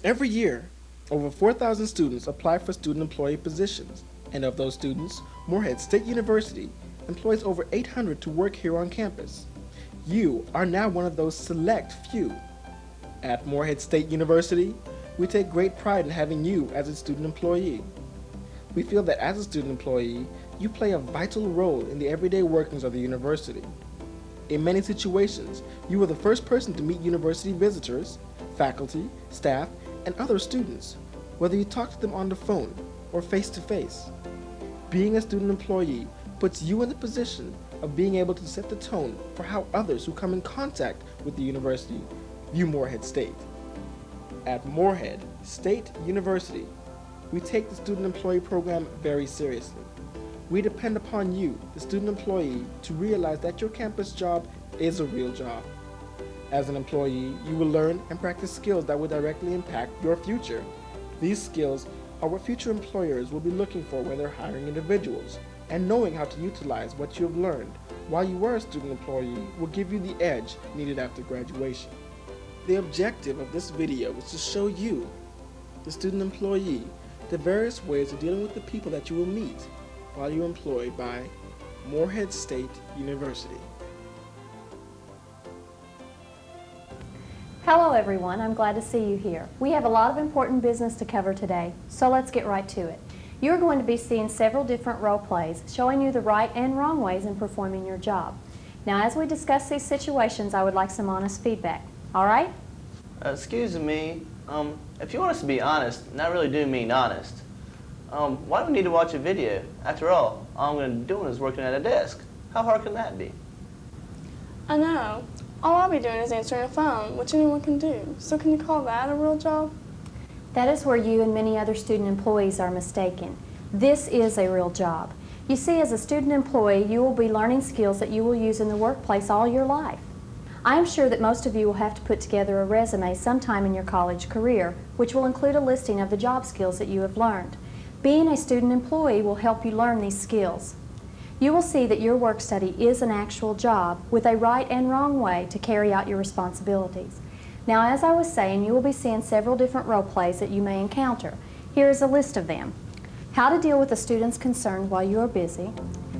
Every year, over 4,000 students apply for student employee positions, and of those students, Morhead State University employs over 800 to work here on campus. You are now one of those select few. At Morhead State University, we take great pride in having you as a student employee. We feel that as a student employee, you play a vital role in the everyday workings of the university. In many situations, you are the first person to meet university visitors, faculty, staff, and other students, whether you talk to them on the phone or face-to-face. Being a student employee puts you in the position of being able to set the tone for how others who come in contact with the university view Morhead State. At Morhead State University, we take the student employee program very seriously. We depend upon you, the student employee, to realize that your campus job is a real job. As an employee, you will learn and practice skills that will directly impact your future. These skills are what future employers will be looking for when they're hiring individuals, and knowing how to utilize what you have learned while you were a student employee will give you the edge needed after graduation. The objective of this video is to show you, the student employee, the various ways of dealing with the people that you will meet while you're employed by Morhead State University. Hello everyone, I'm glad to see you here. We have a lot of important business to cover today, so let's get right to it. You're going to be seeing several different role plays showing you the right and wrong ways in performing your job. Now as we discuss these situations, I would like some honest feedback. All right? Excuse me, if you want us to be honest, and I really do mean honest, why do we need to watch a video? After all I'm going to be doing is working at a desk. How hard can that be? I know. All I'll be doing is answering a phone, which anyone can do. So can you call that a real job? That is where you and many other student employees are mistaken. This is a real job. You see, as a student employee, you will be learning skills that you will use in the workplace all your life. I am sure that most of you will have to put together a resume sometime in your college career, which will include a listing of the job skills that you have learned. Being a student employee will help you learn these skills. You will see that your work study is an actual job with a right and wrong way to carry out your responsibilities. Now, as I was saying, you will be seeing several different role plays that you may encounter. Here is a list of them. How to deal with the students concerned while you are busy,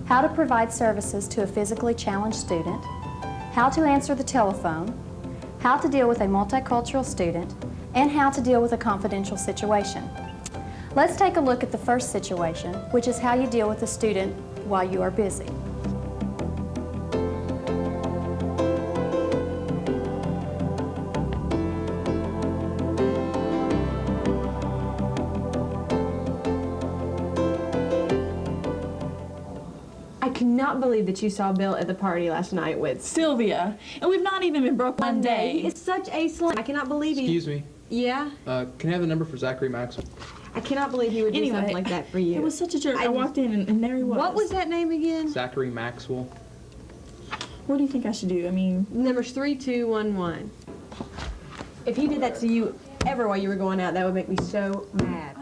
how to provide services to a physically challenged student, how to answer the telephone, how to deal with a multicultural student, and how to deal with a confidential situation. Let's take a look at the first situation, which is how you deal with a student while you are busy. I cannot believe that you saw Bill at the party last night with Sylvia, and we've not even been broke one day. He is such a slut. I cannot believe he... Excuse me. Yeah? Can I have the number for Zachary Maxwell? I cannot believe he would do something like that for you. It was such a jerk. I walked in and there he was. What was that name again? Zachary Maxwell. What do you think I should do? I mean... Number's 3211. If he did that to you ever while you were going out, that would make me so mad.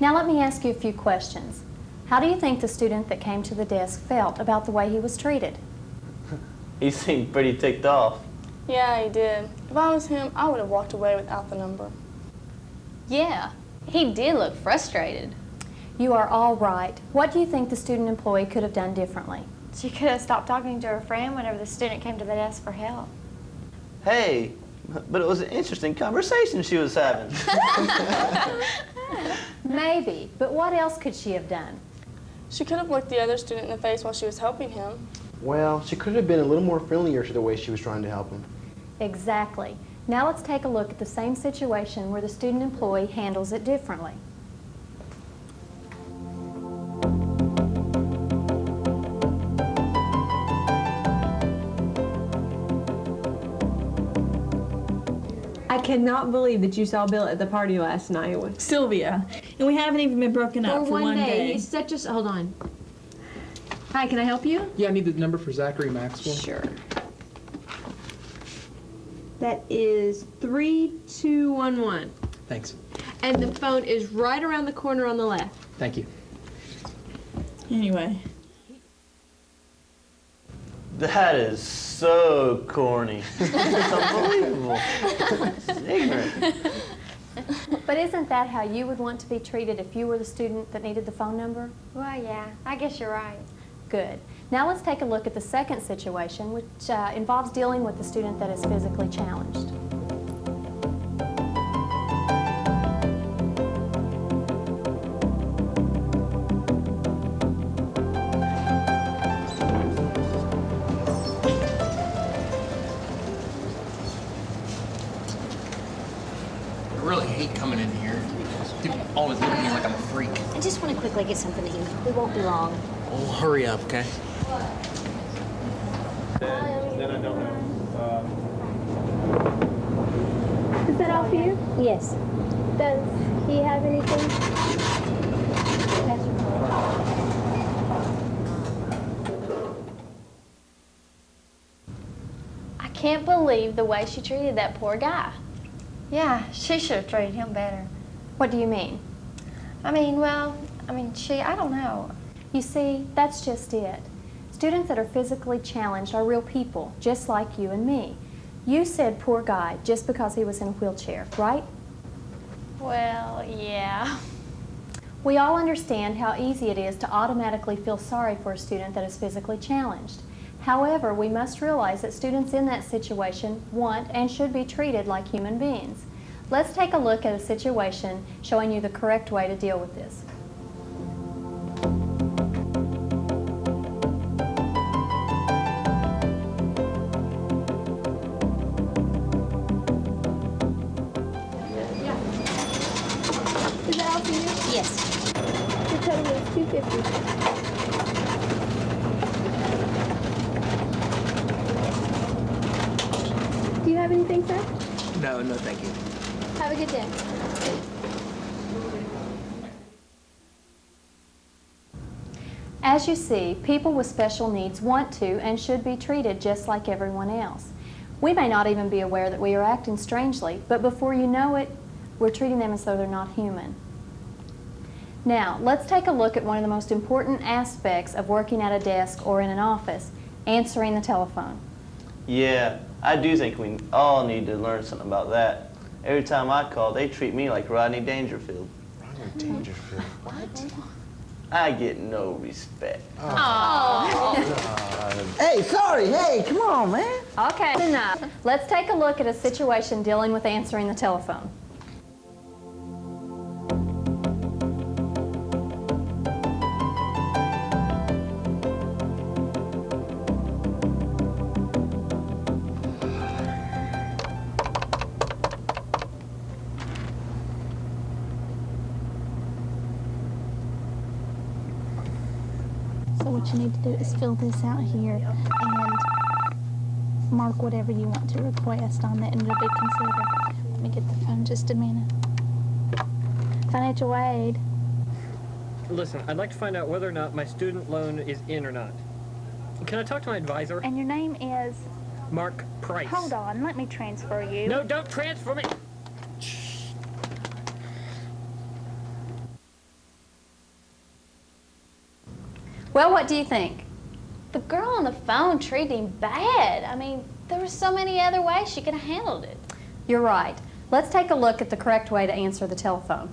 Now let me ask you a few questions. How do you think the student that came to the desk felt about the way he was treated? He seemed pretty ticked off. Yeah, he did. If I was him, I would have walked away without the number. Yeah, he did look frustrated. You are all right. What do you think the student employee could have done differently? She could have stopped talking to her friend whenever the student came to the desk for help. Hey, but it was an interesting conversation she was having. Maybe, but what else could she have done? She could have looked the other student in the face while she was helping him. Well, she could have been a little more friendlier to the way she was trying to help him. Exactly. Now let's take a look at the same situation where the student employee handles it differently. I cannot believe that you saw Bill at the party last night with Sylvia, and we haven't even been broken up for one day. He's such a... Hold on. Hi, can I help you? Yeah, I need the number for Zachary Maxwell. Sure. That is 3211. Thanks. And the phone is right around the corner on the left. Thank you. Anyway. That is so corny. It's unbelievable. It's ignorant. But isn't that how you would want to be treated if you were the student that needed the phone number? Well, yeah, I guess you're right. Good. Now let's take a look at the second situation, which involves dealing with the student that is physically challenged. I really hate coming in here. People always look at me like I'm a freak. I just want to quickly get something to eat. We won't be long. Oh, hurry up, okay? Then I don't know. Is that all for you? Yes. Does he have anything? I can't believe the way she treated that poor guy. Yeah, she should have treated him better. What do you mean? I don't know. You see, that's just it. Students that are physically challenged are real people, just like you and me. You said poor guy just because he was in a wheelchair, right? Well, yeah. We all understand how easy it is to automatically feel sorry for a student that is physically challenged. However, we must realize that students in that situation want and should be treated like human beings. Let's take a look at a situation showing you the correct way to deal with this. Is that all for you? Yes. Your total is $250. Do you have anything, sir? No, thank you. Have a good day. As you see, people with special needs want to and should be treated just like everyone else. We may not even be aware that we are acting strangely, but before you know it, we're treating them as though they're not human. Now, let's take a look at one of the most important aspects of working at a desk or in an office, answering the telephone. Yeah, I do think we all need to learn something about that. Every time I call, they treat me like Rodney Dangerfield. Rodney Dangerfield? What? I get no respect. Hey, sorry, hey, come on, man. Okay, enough. Let's take a look at a situation dealing with answering the telephone. So what you need to do is fill this out here and mark whatever you want to request on that, and it'll be considered. Let me get the phone just a minute. Financial aid. Listen, I'd like to find out whether or not my student loan is in or not. Can I talk to my advisor? And your name is? Mark Price. Hold on, let me transfer you. No, don't transfer me. Well, what do you think? The girl on the phone treated him bad. I mean, there were so many other ways she could have handled it. You're right. Let's take a look at the correct way to answer the telephone.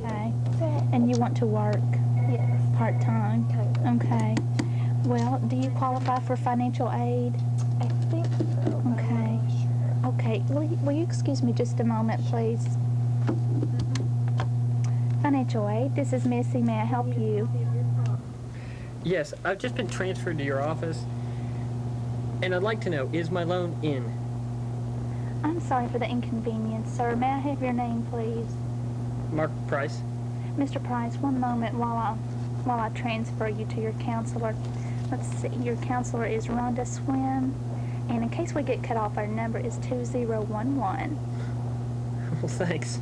Okay. And you want to work? Yes. Part-time? Okay. Well, do you qualify for financial aid? I think so. Okay. Okay. Will you excuse me just a moment, please? Financial aid, this is Missy. May I help you? Yes, I've just been transferred to your office, and I'd like to know, is my loan in? I'm sorry for the inconvenience, sir. May I have your name, please? Mark Price. Mr. Price, one moment while I transfer you to your counselor. Let's see, your counselor is Rhonda Swim, and in case we get cut off, our number is 2011. Well, thanks.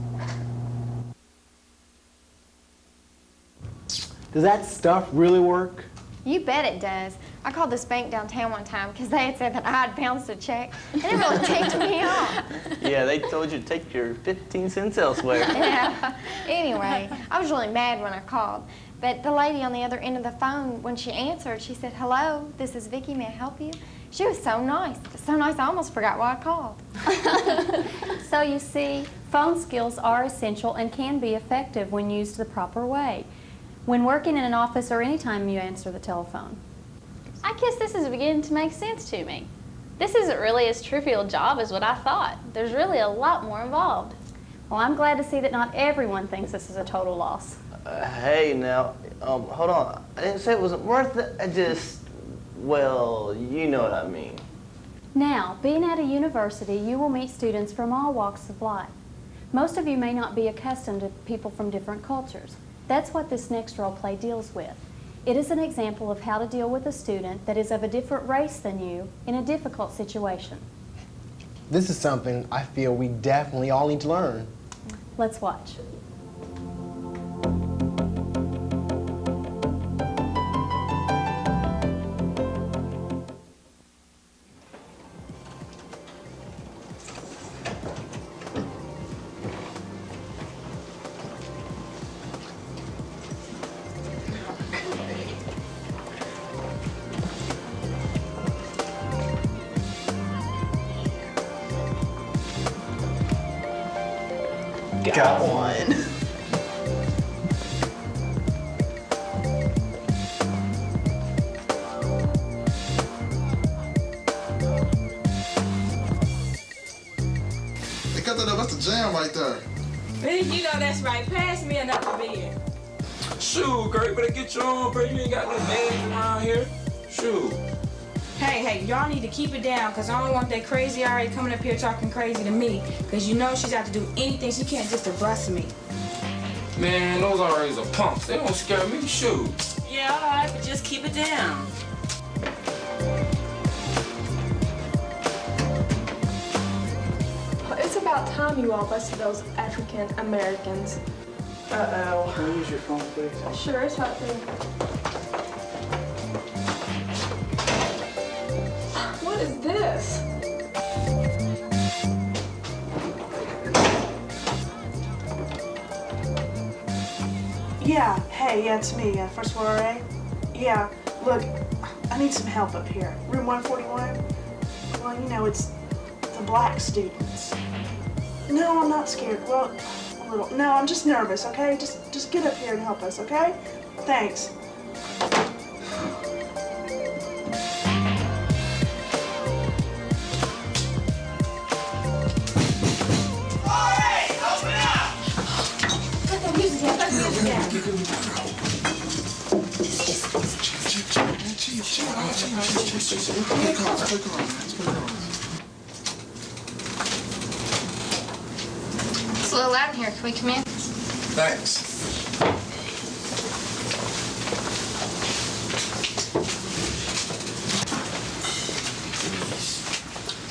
Does that stuff really work? You bet it does. I called this bank downtown one time because they had said that I had bounced a check, and it really ticked me off. Yeah, they told you to take your 15 cents elsewhere. Yeah. Anyway, I was really mad when I called. But the lady on the other end of the phone, when she answered, she said, "Hello, this is Vicki. May I help you?" She was so nice. So nice I almost forgot why I called. So you see, phone skills are essential and can be effective when used the proper way. When working in an office or any time you answer the telephone. I guess this is beginning to make sense to me. This isn't really as trivial a job as what I thought. There's really a lot more involved. Well, I'm glad to see that not everyone thinks this is a total loss. Hey, now, hold on. I didn't say it wasn't worth it. I just, well, you know what I mean. Now, being at a university, you will meet students from all walks of life. Most of you may not be accustomed to people from different cultures. That's what this next role play deals with. It is an example of how to deal with a student that is of a different race than you in a difficult situation. This is something I feel we definitely all need to learn. Let's watch. Got one. They cut that up. That's the jam right there. You know that's right. Pass me another beer. Shoot, girl, you better get your own, bro. You ain't got no names around here. Shoot. Hey, y'all need to keep it down, because I don't want that crazy RA coming up here talking crazy to me, because you know she's out to do anything she can just to bust me. Man, those RAs are punks. They don't scare me. Shoot. Yeah, all right, but just keep it down. It's about time you all busted those African Americans. Uh-oh. Can you use your phone, please? Sure, it's right there. What is this? Yeah, hey, yeah, it's me, First Floor RA. Yeah, look, I need some help up here. Room 141? Well, you know, it's the black students. No, I'm not scared. Well, a little. No, I'm just nervous, okay? Just get up here and help us, okay? Thanks. It's a little loud in here. Can we come in? Thanks.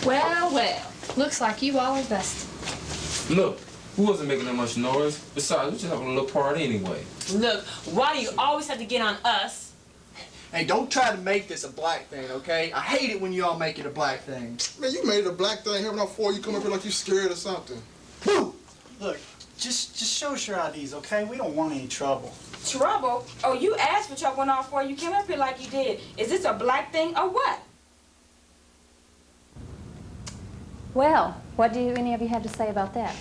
Well. Looks like you all are busted. Look, we wasn't making that much noise. Besides, we just having a little party anyway. Look, why do you always have to get on us? Hey, don't try to make this a black thing, okay? I hate it when you all make it a black thing. Man, you made it a black thing here before you come up here like you scared or something. Look, just show us your IDs, okay? We don't want any trouble. Trouble? Oh, you asked for trouble and all for you came up here like you did. Is this a black thing or what? Well, what do any of you have to say about that?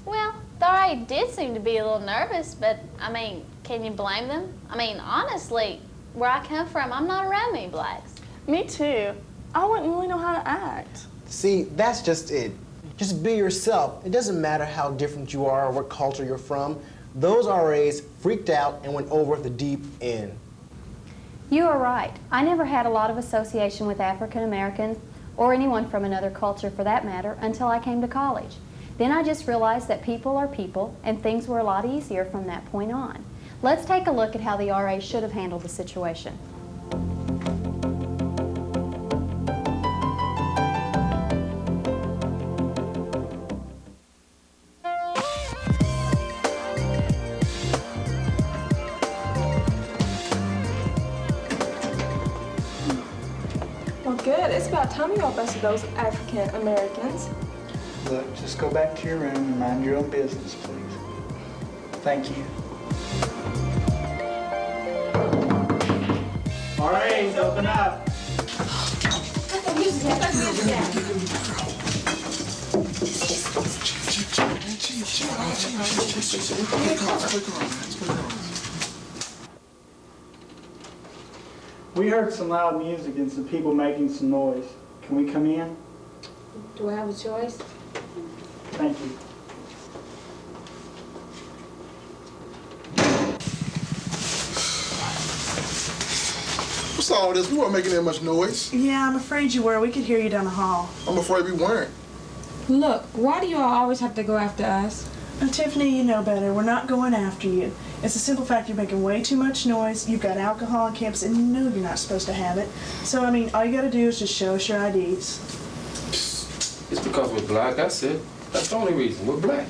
Well, the RA did seem to be a little nervous, but, I mean, can you blame them? I mean, honestly, where I come from, I'm not around many blacks. Me too. I wouldn't really know how to act. See, that's just it. Just be yourself. It doesn't matter how different you are or what culture you're from. Those RAs freaked out and went over the deep end. You are right. I never had a lot of association with African Americans or anyone from another culture for that matter until I came to college. Then I just realized that people are people and things were a lot easier from that point on. Let's take a look at how the RA should have handled the situation. Well, good. It's about time you all busted those African Americans. Look, just go back to your room and mind your own business, please. Thank you. All right, open up. Cut the music down. Cut the music down. We heard some loud music and some people making some noise. Can we come in? Do I have a choice? Thank you. What's all this? We weren't making that much noise. Yeah, I'm afraid you were. We could hear you down the hall. I'm afraid we weren't. Look, why do you all always have to go after us? Tiffany, you know better. We're not going after you. It's a simple fact you're making way too much noise. You've got alcohol on campus and you know you're not supposed to have it. So, I mean, all you gotta do is just show us your IDs. It's because we're black, that's it. That's the only reason. We're black.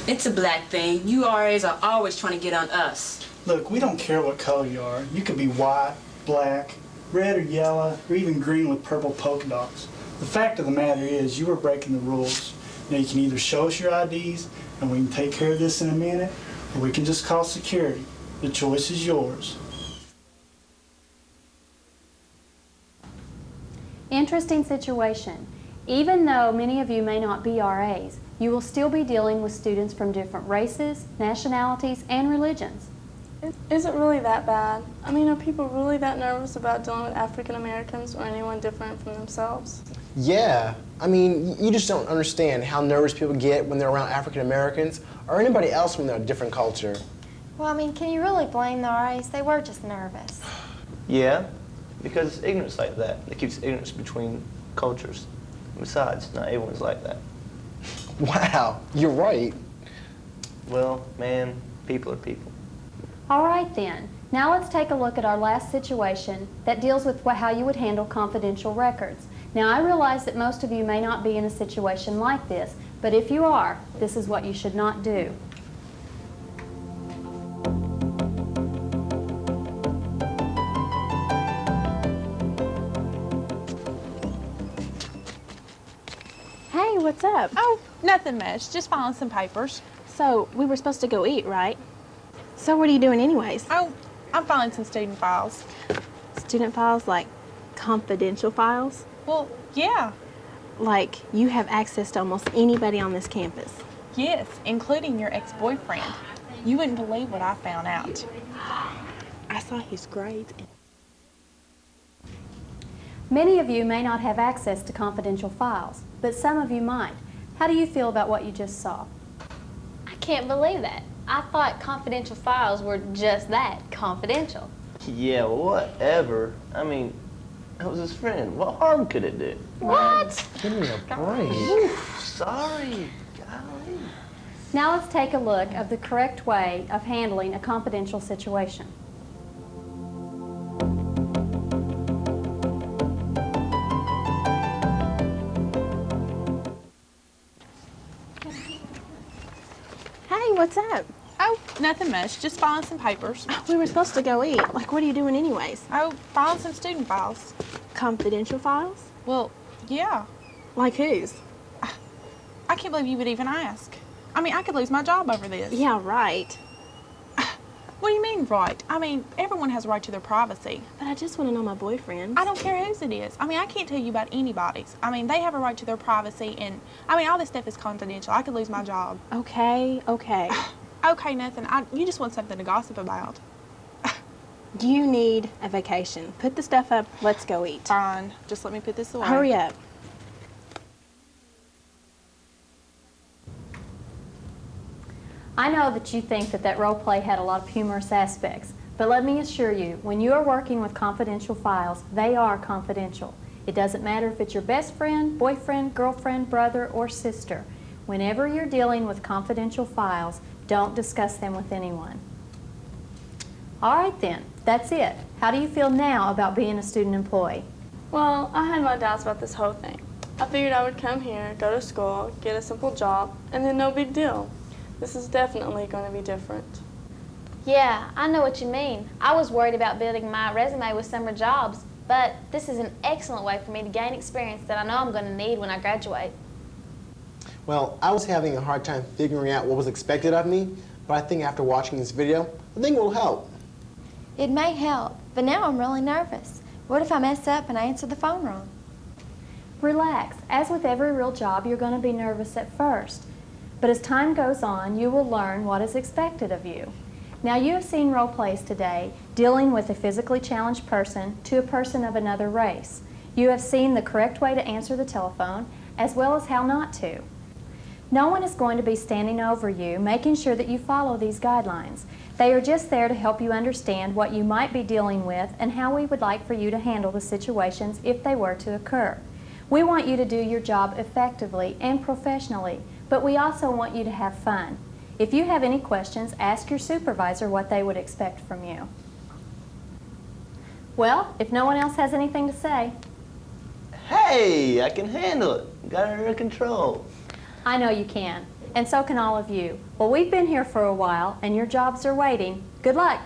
It's a black thing. You RAs are always trying to get on us. Look, we don't care what color you are. You could be white, black, red or yellow, or even green with purple polka dots. The fact of the matter is you were breaking the rules. Now you can either show us your IDs and we can take care of this in a minute, or we can just call security. The choice is yours. Interesting situation. Even though many of you may not be RAs, you will still be dealing with students from different races, nationalities, and religions. Is it really that bad? I mean, are people really that nervous about dealing with African Americans or anyone different from themselves? Yeah, I mean, you just don't understand how nervous people get when they're around African Americans or anybody else from a different culture. Well, I mean, can you really blame the RAs? They were just nervous. Yeah, because it's ignorance like that. It keeps ignorance between cultures. Besides, not everyone's like that. Wow, you're right. Well, man, people are people. All right then, now let's take a look at our last situation that deals with how you would handle confidential records. Now I realize that most of you may not be in a situation like this, but if you are, this is what you should not do. Hey, what's up? Oh, nothing much. Just filing some papers. So, we were supposed to go eat, right? So what are you doing anyways? Oh, I'm filing some student files. Student files, like confidential files? Well, yeah. Like you have access to almost anybody on this campus? Yes, including your ex-boyfriend. You wouldn't believe what I found out. I saw his grades. Many of you may not have access to confidential files, but some of you might. How do you feel about what you just saw? I can't believe that. I thought confidential files were just that, confidential. Yeah, well, whatever. I mean, that was his friend. What harm could it do? What? Give me a break. Oof, sorry. Golly. Now let's take a look at the correct way of handling a confidential situation. Hey, what's up? Oh, nothing much. Just filing some papers. We were supposed to go eat. Like, what are you doing anyways? Oh, filing some student files. Confidential files? Well, yeah. Like whose? I can't believe you would even ask. I mean, I could lose my job over this. Yeah, right. What do you mean, right? I mean, everyone has a right to their privacy. But I just want to know my boyfriend. I don't care whose it is. I mean, I can't tell you about anybody's. I mean, they have a right to their privacy, and I mean, all this stuff is confidential. I could lose my job. Okay, okay. Okay, nothing. You just want something to gossip about. You need a vacation. Put the stuff up. Let's go eat. Fine. Just let me put this away. Hurry up. I know that you think that role play had a lot of humorous aspects, but let me assure you, when you are working with confidential files, they are confidential. It doesn't matter if it's your best friend, boyfriend, girlfriend, brother, or sister. Whenever you're dealing with confidential files, don't discuss them with anyone. All right then, that's it. How do you feel now about being a student employee? Well, I had my doubts about this whole thing. I figured I would come here, go to school, get a simple job, and then no big deal. This is definitely going to be different. Yeah, I know what you mean. I was worried about building my resume with summer jobs, but but this is an excellent way for me to gain experience that I know I'm going to need when I graduate. Well, I was having a hard time figuring out what was expected of me, but I think after watching this video, I think it will help. It may help, but now I'm really nervous. What if I mess up and I answer the phone wrong? Relax. As with every real job, you're going to be nervous at first. But as time goes on, you will learn what is expected of you. Now, you have seen role plays today dealing with a physically challenged person to a person of another race. You have seen the correct way to answer the telephone, as well as how not to. No one is going to be standing over you, making sure that you follow these guidelines. They are just there to help you understand what you might be dealing with and how we would like for you to handle the situations if they were to occur. We want you to do your job effectively and professionally, but we also want you to have fun. If you have any questions, ask your supervisor what they would expect from you. Well, if no one else has anything to say. Hey, I can handle it. Got it under control. I know you can, and so can all of you. Well, we've been here for a while, and your jobs are waiting. Good luck.